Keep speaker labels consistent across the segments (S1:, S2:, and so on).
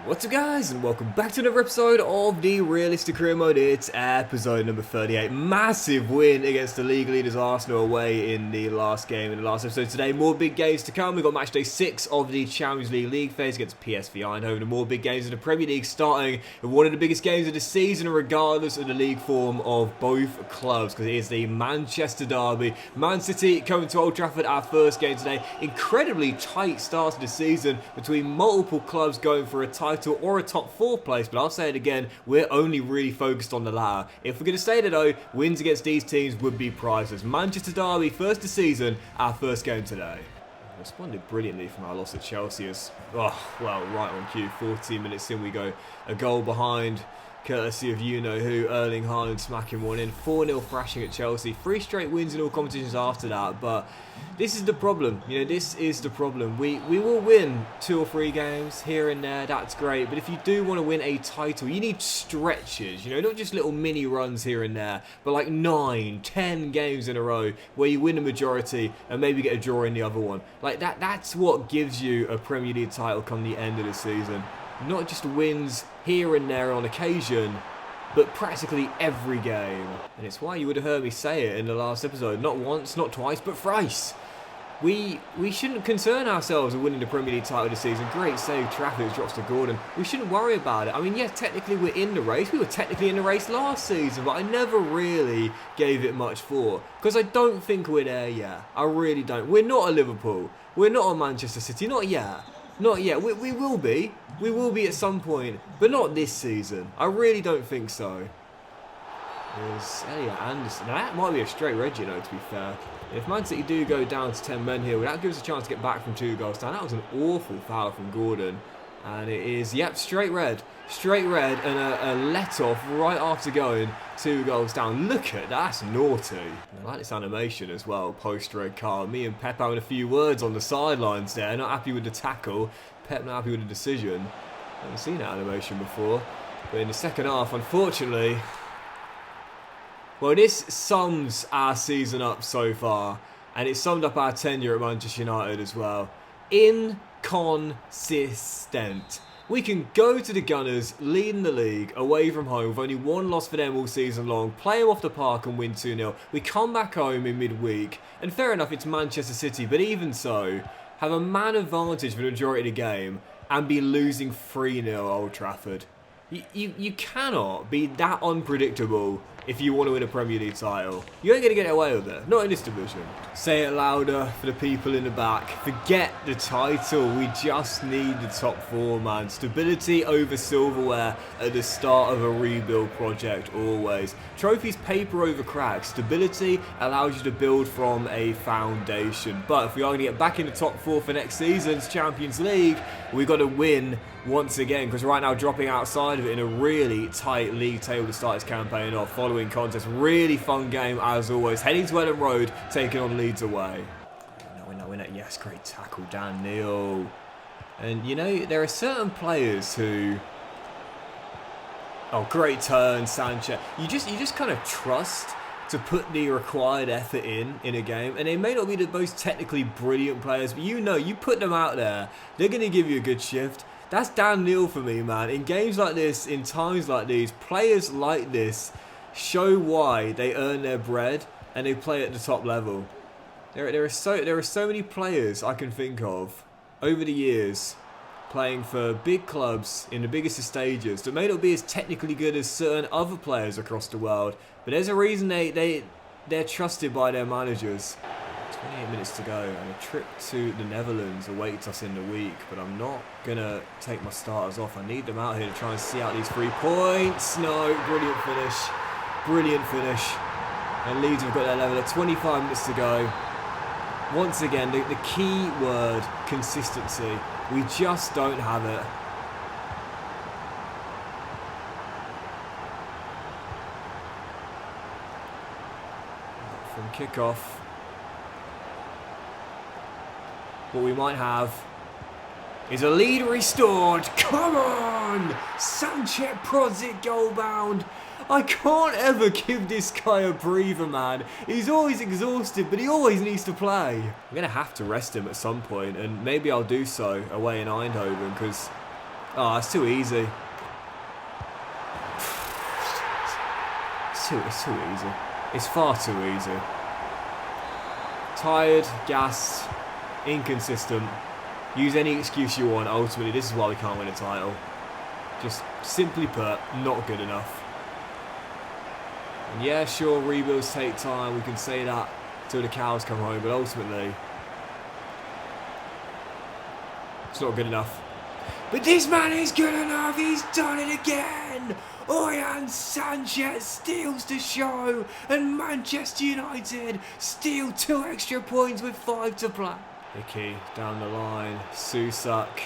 S1: What's up guys, and welcome back to another episode of the Realistic Career Mode. It's episode number 38. Massive win against the league leaders Arsenal away in the last game, in the last episode today. More big games to come. We've got match day 6 of the Champions League phase against PSV Eindhoven, and more big games in the Premier League, starting with one of the biggest games of the season, regardless of the league form of both clubs, because it is the Manchester derby. Man City coming to Old Trafford, our first game today. Incredibly tight start to the season between multiple clubs going for a title or a top 4 place, but I'll say it again, we're only really focused on the latter. If we're going to stay there though, wins against these teams would be priceless. Manchester derby, first of the season, our first game today. Responded brilliantly from our loss at Chelsea as, right on cue, 14 minutes in we go a goal behind, courtesy of you-know-who, Erling Haaland smacking one in. 4-0 thrashing at Chelsea. 3 straight wins in all competitions after that, but this is the problem. This is the problem. We will win 2 or 3 games here and there, that's great, but if you do want to win a title, you need stretches, not just little mini runs here and there, but like 9, 10 games in a row where you win a majority and maybe get a draw in the other one. Like that's what gives you a Premier League title come the end of the season. Not just wins here and there on occasion, but practically every game. And it's why you would have heard me say it in the last episode. Not once, not twice, but thrice. We shouldn't concern ourselves with winning the Premier League title this season. Great save, Trafford drops to Gordon. We shouldn't worry about it. I mean, yes, technically we're in the race. We were technically in the race last season, but I never really gave it much thought, because I don't think we're there yet. I really don't. We're not a Liverpool. We're not a Manchester City. Not yet. Not yet. We will be. We will be at some point, but not this season. I really don't think so. There's Elliot Anderson. Now that might be a straight red, to be fair. If Man City do go down to 10 men here, well, that gives us a chance to get back from 2 goals down. That was an awful foul from Gordon. And it is, yep, straight red. Straight red and a let-off right after going 2 goals down. Look at that, that's naughty. I like this animation as well, post-red card. Me and Pep having a few words on the sidelines there. Not happy with the tackle. Pep not happy with the decision. Haven't seen that animation before. But in the second half, unfortunately... Well, this sums our season up so far. And it summed up our tenure at Manchester United as well. Inconsistent. We can go to the Gunners, leading the league, away from home, with only 1 loss for them all season long, play them off the park and win 2-0. We come back home in midweek, and fair enough, it's Manchester City, but even so, have a man advantage for the majority of the game, and be losing 3-0 at Old Trafford. You cannot be that unpredictable if you want to win a Premier League title. You ain't going to get away with it. Not in this division. Say it louder for the people in the back. Forget the title. We just need the top 4, man. Stability over silverware at the start of a rebuild project, always. Trophies paper over cracks. Stability allows you to build from a foundation. But if we are going to get back in the top 4 for next season's Champions League, we've got to win once again, because right now dropping outside of it in a really tight league table to start his campaign off. Following contest, really fun game as always. Heading to Ellen Road, taking on Leeds away. No, yes, great tackle, Dan Neil. And there are certain players who... Oh, great turn, Sanchez. You just kind of trust to put the required effort in a game, and they may not be the most technically brilliant players, but you put them out there, they're going to give you a good shift. That's Dan Neil for me, man. In games like this, in times like these, players like this show why they earn their bread and they play at the top level. There are so many players I can think of over the years playing for big clubs in the biggest of stages that may not be as technically good as certain other players across the world, but there's a reason they're trusted by their managers. 28 minutes to go, and a trip to the Netherlands awaits us in the week, but I'm not going to take my starters off. I need them out here to try and see out these 3 points. No, brilliant finish. Brilliant finish. And Leeds have got their leveler. 25 minutes to go. Once again, the key word, consistency. We just don't have it. From kickoff. What we might have is a lead restored. Come on! Sanchez prods it goal bound. I can't ever give this guy a breather, man. He's always exhausted, but he always needs to play. I'm going to have to rest him at some point, and maybe I'll do so away in Eindhoven, because Oh, it's too easy. It's too easy. It's far too easy. Tired, gassed, inconsistent. Use any excuse you want. Ultimately, this is why we can't win a title. Just simply put, not good enough. And yeah, sure, rebuilds take time. We can say that till the cows come home, but ultimately, it's not good enough. But this man is good enough. He's done it again. Oyan Sanchez steals the show, and Manchester United steal 2 extra points with 5 to play. Hickey down the line, Susak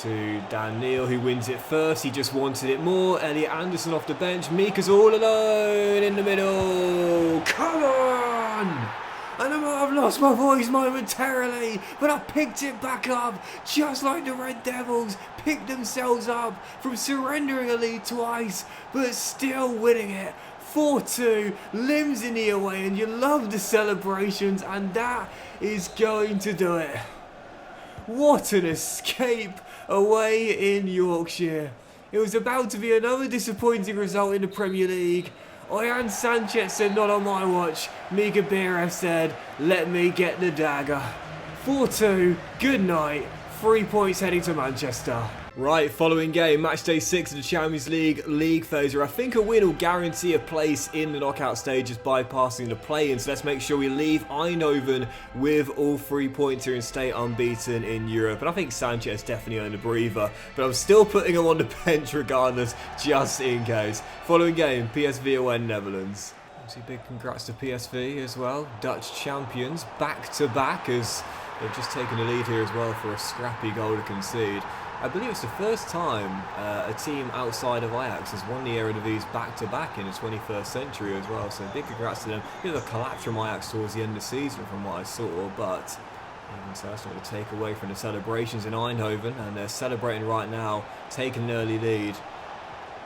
S1: to Dan Neil, who wins it first. He just wanted it more. Elliot Anderson off the bench. Mika's all alone in the middle. Come on! And I might have lost my voice momentarily, but I picked it back up, just like the Red Devils picked themselves up from surrendering a lead twice, but still winning it. 4-2, limbs in the away, and you love the celebrations, and that is going to do it. What an escape away in Yorkshire. It was about to be another disappointing result in the Premier League. Oyan Sanchez said, not on my watch. Mika Bieref said, let me get the dagger. 4-2, good night. 3 points heading to Manchester. Right, following game, match day 6 of the Champions League phase, where I think a win will guarantee a place in the knockout stages, bypassing the play-in. So let's make sure we leave Eindhoven with all 3 points here and stay unbeaten in Europe. And I think Sanchez definitely earned a breather, but I'm still putting him on the bench regardless, just in case. Following game, PSV away Netherlands. Obviously, big congrats to PSV as well. Dutch champions, back-to-back, as they've just taken the lead here as well for a scrappy goal to concede. I believe it's the first time a team outside of Ajax has won the Eredivisie back-to-back in the 21st century as well, so big congrats to them. Bit of a collapse from Ajax towards the end of the season from what I saw, but even so, that's not going to take away from the celebrations in Eindhoven, and they're celebrating right now, taking an early lead.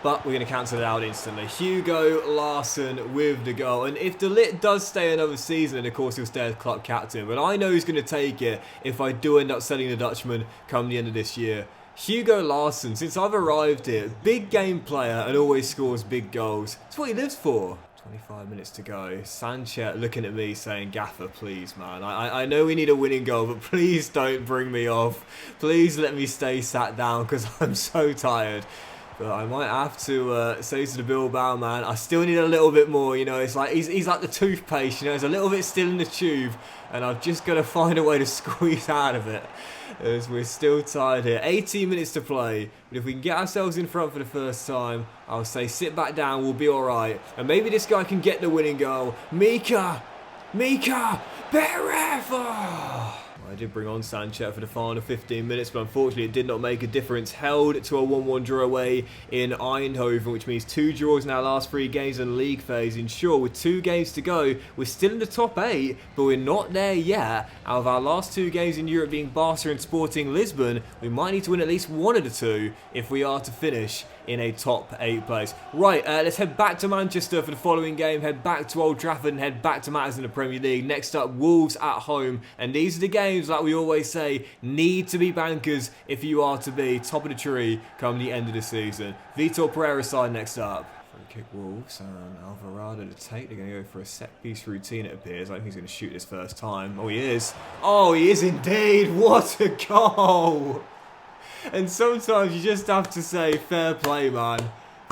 S1: But we're going to cancel it out instantly. Hugo Larsson with the goal. And if De Ligt does stay another season, then of course he'll stay as club captain. But I know he's going to take it if I do end up selling the Dutchman come the end of this year. Hugo Larsson, since I've arrived here, big game player and always scores big goals. That's what he lives for. 25 minutes to go. Sanchez looking at me saying, Gaffer, please, man. I know we need a winning goal, but please don't bring me off. Please let me stay sat down because I'm so tired. But I might have to say to the Bilbao man, I still need a little bit more, you know. It's like he's like the toothpaste, you know. There's a little bit still in the tube, and I've just got to find a way to squeeze out of it, as we're still tired here. 18 minutes to play, but if we can get ourselves in front for the first time, I'll say sit back down, we'll be all right. And maybe this guy can get the winning goal. Mika Bieref! Oh. I did bring on Sanchez for the final 15 minutes, but unfortunately it did not make a difference. Held to a 1-1 draw away in Eindhoven, which means 2 draws in our last 3 games in the league phase. And sure, with 2 games to go, we're still in the top 8, but we're not there yet. Out of our last 2 games in Europe being Barca and Sporting Lisbon, we might need to win at least one of the 2 if we are to finish in a top 8 place. Right, let's head back to Manchester for the following game, head back to Old Trafford and head back to matters in the Premier League. Next up, Wolves at home, and these are the games, like we always say, need to be bankers if you are to be top of the tree come the end of the season. Vitor Pereira's side next up. Free kick Wolves, and Alvarado to take. They're going to go for a set piece routine, it appears. I think he's going to shoot this first time. Oh, he is. Oh, he is indeed. What a goal! And sometimes you just have to say, fair play, man.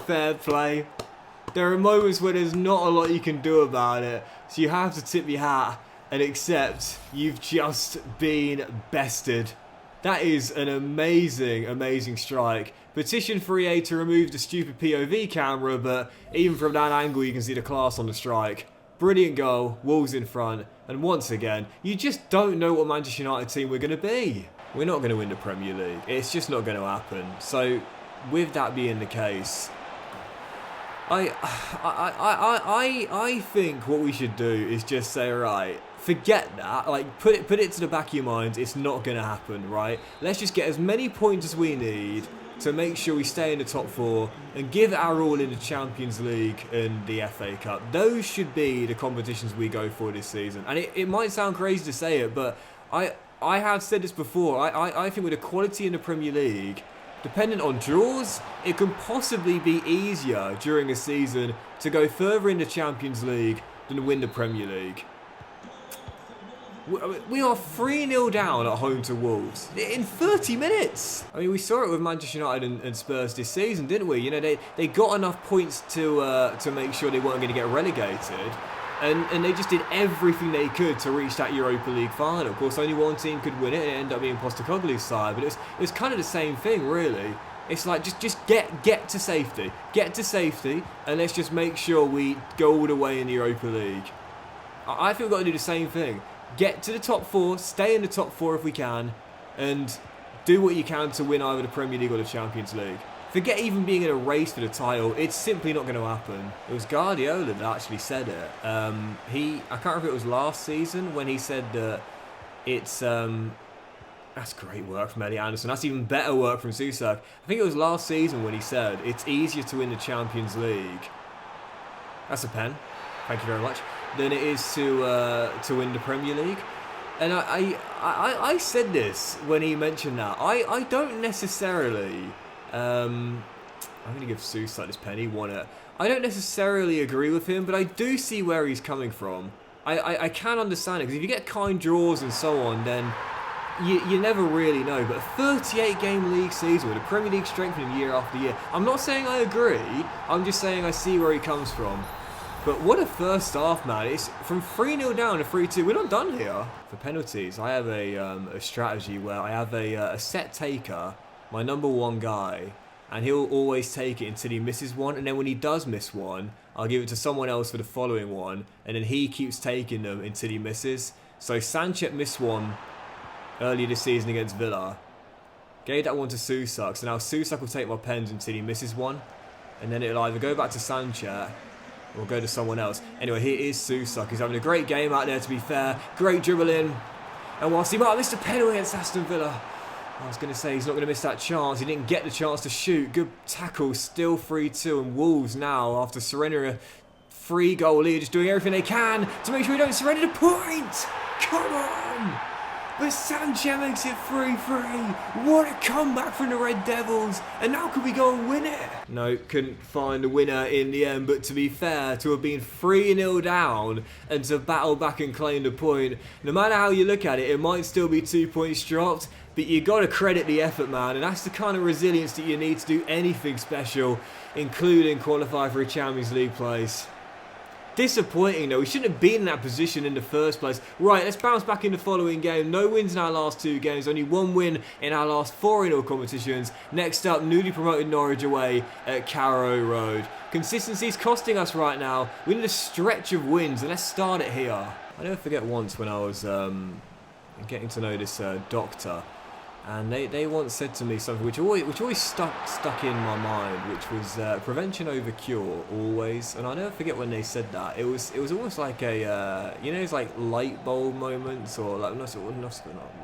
S1: Fair play. There are moments where there's not a lot you can do about it, so you have to tip your hat and accept you've just been bested. That is an amazing, amazing strike. Petition for EA to remove the stupid POV camera, but even from that angle you can see the class on the strike. Brilliant goal, Wolves in front, and once again, you just don't know what Manchester United team we're going to be. We're not going to win the Premier League. It's just not going to happen. So, with that being the case, I think what we should do is just say, right, forget that. Like, put it to the back of your mind. It's not going to happen, right? Let's just get as many points as we need to make sure we stay in the top 4 and give it our all in the Champions League and the FA Cup. Those should be the competitions we go for this season. And it might sound crazy to say it, but I have said this before. I think with the quality in the Premier League Dependent on draws, it can possibly be easier during a season to go further in the Champions League than win the Premier League. We are 3-0 down at home to Wolves in 30 minutes. I mean, we saw it with Manchester United and Spurs this season, didn't we? You know, they got enough points to make sure they weren't going to get relegated. And they just did everything they could to reach that Europa League final. Of course, only one team could win it, and it ended up being Postecoglou's side. But it was kind of the same thing, really. It's like, just get to safety. Get to safety, and let's just make sure we go all the way in the Europa League. I think we've got to do the same thing. Get to the top 4, stay in the top 4 if we can, and do what you can to win either the Premier League or the Champions League. Forget even being in a race for the title, it's simply not going to happen. It was Guardiola that actually said it. I can't remember if it was last season when he said that it's... that's great work from Elliot Anderson. That's even better work from Susak. I think it was last season when he said it's easier to win the Champions League. That's a pen. Thank you very much. Than it is to win the Premier League. And I said this when he mentioned that. I don't necessarily... I'm going to give Susak this pen. He won it. I don't necessarily agree with him, but I do see where he's coming from. I can understand it, because if you get kind draws and so on, then you never really know. But a 38-game league season with a Premier League strengthening year after year, I'm not saying I agree, I'm just saying I see where he comes from. But what a first half, man. It's from 3-0 down to 3-2. We're not done here. For penalties, I have a strategy where I have a set taker, my number 1 guy, and he'll always take it until he misses one. And then when he does miss one, I'll give it to someone else for the following one. And then he keeps taking them until he misses. So Sanchez missed one earlier this season against Villa. Gave that one to Susak. So now Susak will take my pens until he misses one. And then it'll either go back to Sanchez or go to someone else. Anyway, here is Susak. He's having a great game out there, to be fair. Great dribbling. And whilst he might have missed a penalty against Aston Villa, I was going to say he's not going to miss that chance. He didn't get the chance to shoot. Good tackle, still 3-2. And Wolves now, after surrendering a 3-goal lead, just doing everything they can to make sure we don't surrender the point. Come on! But Sanchez makes it 3-3. What a comeback from the Red Devils. And now can we go and win it? No, couldn't find a winner in the end. But to be fair, to have been 3-0 down and to battle back and claim the point, no matter how you look at it, it might still be 2 points dropped. But you got to credit the effort, man. And that's the kind of resilience that you need to do anything special, including qualify for a Champions League place. Disappointing though, we shouldn't have been in that position in the first place. Right, let's bounce back in the following game. No wins in our last 2 games, only 1 win in our last 4 in all competitions. Next up, newly promoted Norwich away at Carrow Road. Consistency is costing us right now. We need a stretch of wins, and let's start it here. I never forget once when I was getting to know this doctor, and they once said to me something which always stuck in my mind, which was prevention over cure, always. And I never forget when they said that. It was almost like a it's like light bulb moments, or like not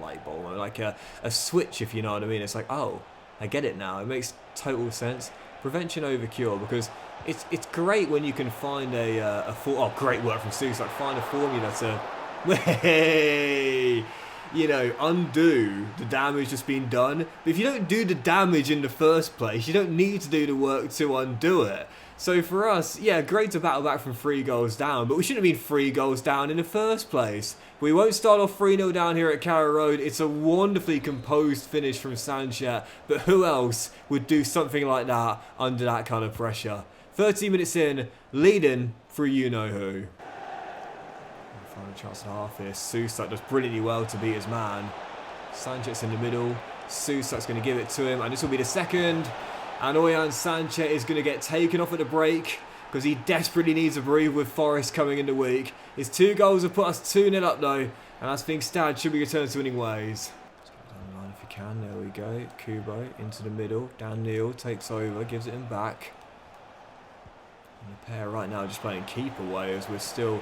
S1: light bulb moment, like a switch, if you know what I mean. It's like, oh, I get it now. It makes total sense. Prevention over cure, because it's great when you can find great work from Susak. Find a formula to undo the damage that's been done. But if you don't do the damage in the first place, you don't need to do the work to undo it. So for us, yeah, great to battle back from 3 goals down, but we shouldn't have been 3 goals down in the first place. We won't start off 3-0 down here at Carrow Road. It's a wonderfully composed finish from Sanchez, but who else would do something like that under that kind of pressure? 30 minutes in, leading through you-know-who. Final chance and a half here. Susak does brilliantly well to beat his man. Sanchez in the middle. Susak's going to give it to him, and this will be the second. And Oyan Sanchez is going to get taken off at the break because he desperately needs a breathe with Forest coming in the week. His 2 goals have put us 2-0 up though, and as things stand, should be returned to winning ways. Let's go down the line if you can. There we go. Kubo into the middle. Dan Neal takes over, gives it him back. And the pair right now just playing keep away as we're still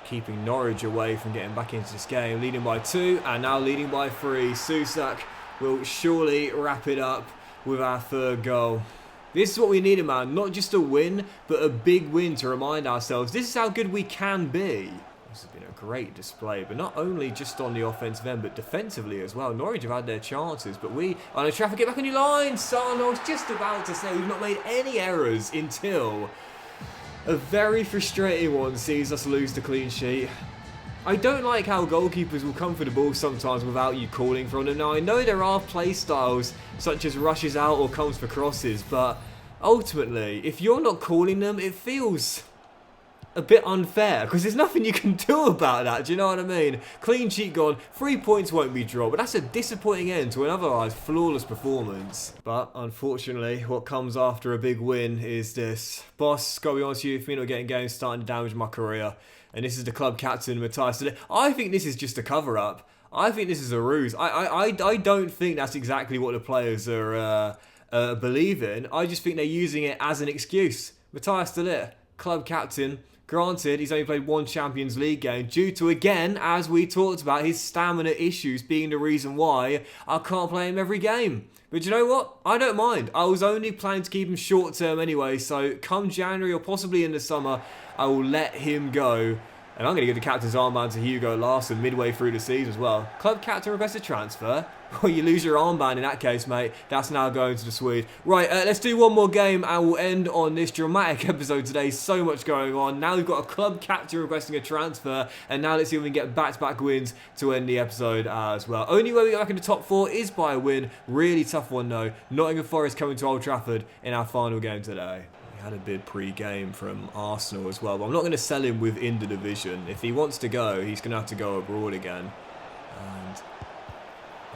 S1: keeping Norwich away from getting back into this game. Leading by 2 and now leading by 3. Susak will surely wrap it up with our 3rd goal. This is what we needed, man. Not just a win, but a big win to remind ourselves this is how good we can be. This has been a great display, but not only just on the offensive end, but defensively as well. Norwich have had their chances, but we are in traffic. Get back on your line, son. I was just about to say we've not made any errors until a very frustrating one sees us lose the clean sheet. I don't like how goalkeepers will come for the ball sometimes without you calling for them. Now, I know there are play styles such as rushes out or comes for crosses, but ultimately, if you're not calling them, it feels a bit unfair because there's nothing you can do about that. Do you know what I mean? Clean sheet gone, 3 points won't be dropped, but that's a disappointing end to an otherwise flawless performance. But unfortunately, what comes after a big win is this. Boss, gotta be honest with you, if you're not getting games, starting to damage my career. And this is the club captain, Matthias. I think this is just a cover-up. I think this is a ruse. I don't think that's exactly what the players are believing. I just think they're using it as an excuse. Matthias de Ligt, club captain. Granted, he's only played one Champions League game due to, again, as we talked about, his stamina issues being the reason why I can't play him every game. But you know what? I don't mind. I was only planning to keep him short term anyway, so come January or possibly in the summer, I will let him go. And I'm going to give the captain's armband to Hugo Larsson midway through the season as well. Club captain requested transfer. Well, you lose your armband in that case, mate. That's now going to the Swede. Right, let's do one more game and we'll end on this dramatic episode today. So much going on. Now we've got a club captain requesting a transfer. And now let's see if we can get back-to-back wins to end the episode as well. Only way we get back in the top 4 is by a win. Really tough one, though. Nottingham Forest coming to Old Trafford in our final game today. Had a bid pre-game from Arsenal as well, but I'm not going to sell him within the division. If he wants to go, he's going to have to go abroad again. And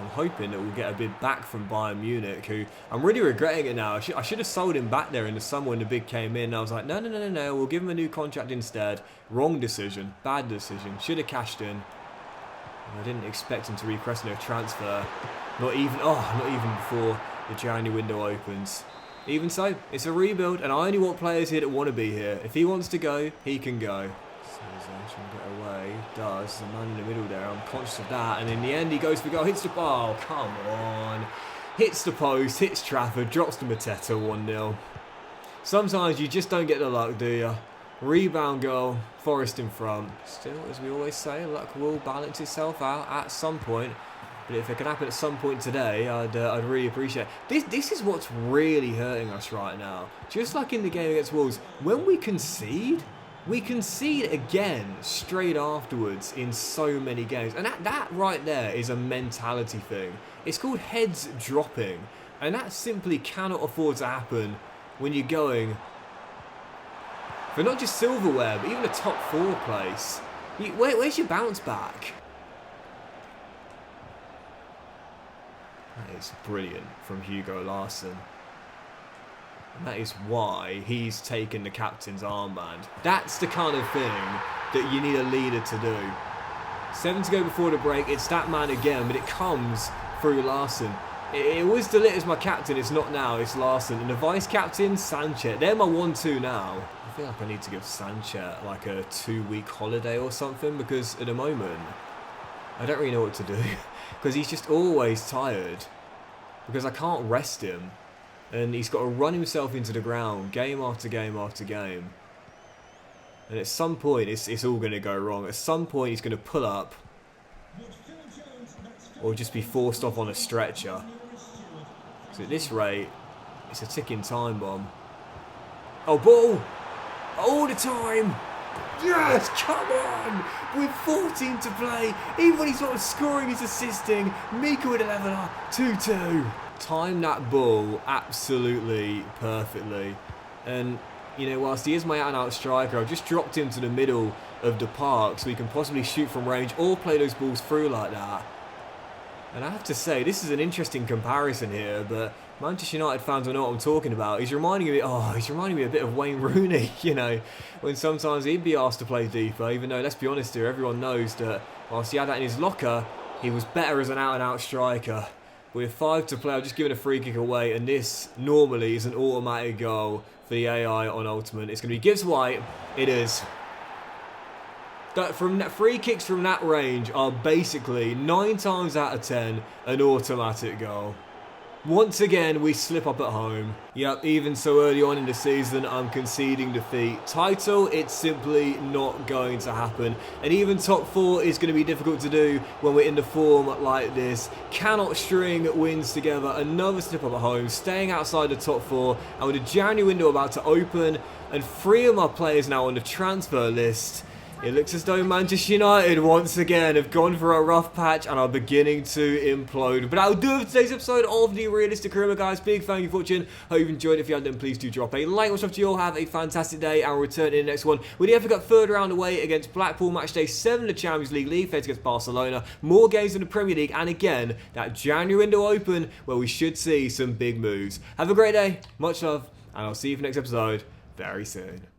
S1: I'm hoping that we'll get a bid back from Bayern Munich, who I'm really regretting it now. I should have sold him back there in the summer when the bid came in. I was like, no, we'll give him a new contract instead. Wrong decision, bad decision. Should have cashed in. And I didn't expect him to request a transfer. Not even before the January window opens. Even so, it's a rebuild, and I only want players here that want to be here. If he wants to go, he can go. So he's trying to get away. He does. There's a man in the middle there. I'm conscious of that. And in the end, he goes for goal. Hits the ball. Oh, come on. Hits the post. Hits Trafford. Drops to Mateta 1-0. Sometimes you just don't get the luck, do you? Rebound goal. Forest in front. Still, as we always say, luck will balance itself out at some point. But if it can happen at some point today, I'd really appreciate it. This is what's really hurting us right now. Just like in the game against Wolves, when we concede again straight afterwards in so many games. And that right there is a mentality thing. It's called heads dropping. And that simply cannot afford to happen when you're going for not just silverware, but even a top 4 place. Where's your bounce back? That is brilliant from Hugo Larsson. And that is why he's taken the captain's armband. That's the kind of thing that you need a leader to do. 7 to go before the break. It's that man again, but it comes through Larsson. It was de Ligt as my captain. It's not now. It's Larsson. And the vice-captain, Sanchez. They're my 1-2 now. I feel like I need to give Sanchez like a 2-week holiday or something, because at the moment, I don't really know what to do. Because he's just always tired. Because I can't rest him. And he's got to run himself into the ground game after game after game. And at some point, it's all going to go wrong. At some point, he's going to pull up. Or just be forced off on a stretcher. So at this rate, it's a ticking time bomb. Oh, ball! All the time! Yes, come on! With 14 to play, even when he's not scoring, he's assisting. Mika with a leveler, 2-2. Time that ball absolutely perfectly. And, you know, whilst he is my out-and-out striker, I've just dropped him to the middle of the park so he can possibly shoot from range or play those balls through like that. And I have to say, this is an interesting comparison here, but Manchester United fans will know what I'm talking about. He's reminding me a bit of Wayne Rooney, you know, when sometimes he'd be asked to play deeper, even though, let's be honest here, everyone knows that whilst he had that in his locker, he was better as an out-and-out striker. With 5 to play, I've just given a free kick away, and this normally is an automatic goal for the AI on Ultimate. It's going to be Gibbs White. It is. Free kicks from that range are basically 9 times out of 10 an automatic goal. Once again, we slip up at home. Yep, even so early on in the season, I'm conceding defeat. Title, it's simply not going to happen. And even top 4 is going to be difficult to do when we're in the form like this. Cannot string wins together. Another slip up at home, staying outside the top 4. And with the January window about to open, and 3 of my players now on the transfer list, it looks as though Manchester United once again have gone for a rough patch and are beginning to implode. But that'll do it for today's episode of the Realistic Career, guys. Big thank you for watching. Hope you've enjoyed it. If you have, then please do drop a like. Much love to you all. Have a fantastic day, and we'll return in the next one with the FA Cup third round away against Blackpool, match day 7 of the Champions League phase against Barcelona. More games in the Premier League, and again that January window open where we should see some big moves. Have a great day. Much love, and I'll see you for the next episode very soon.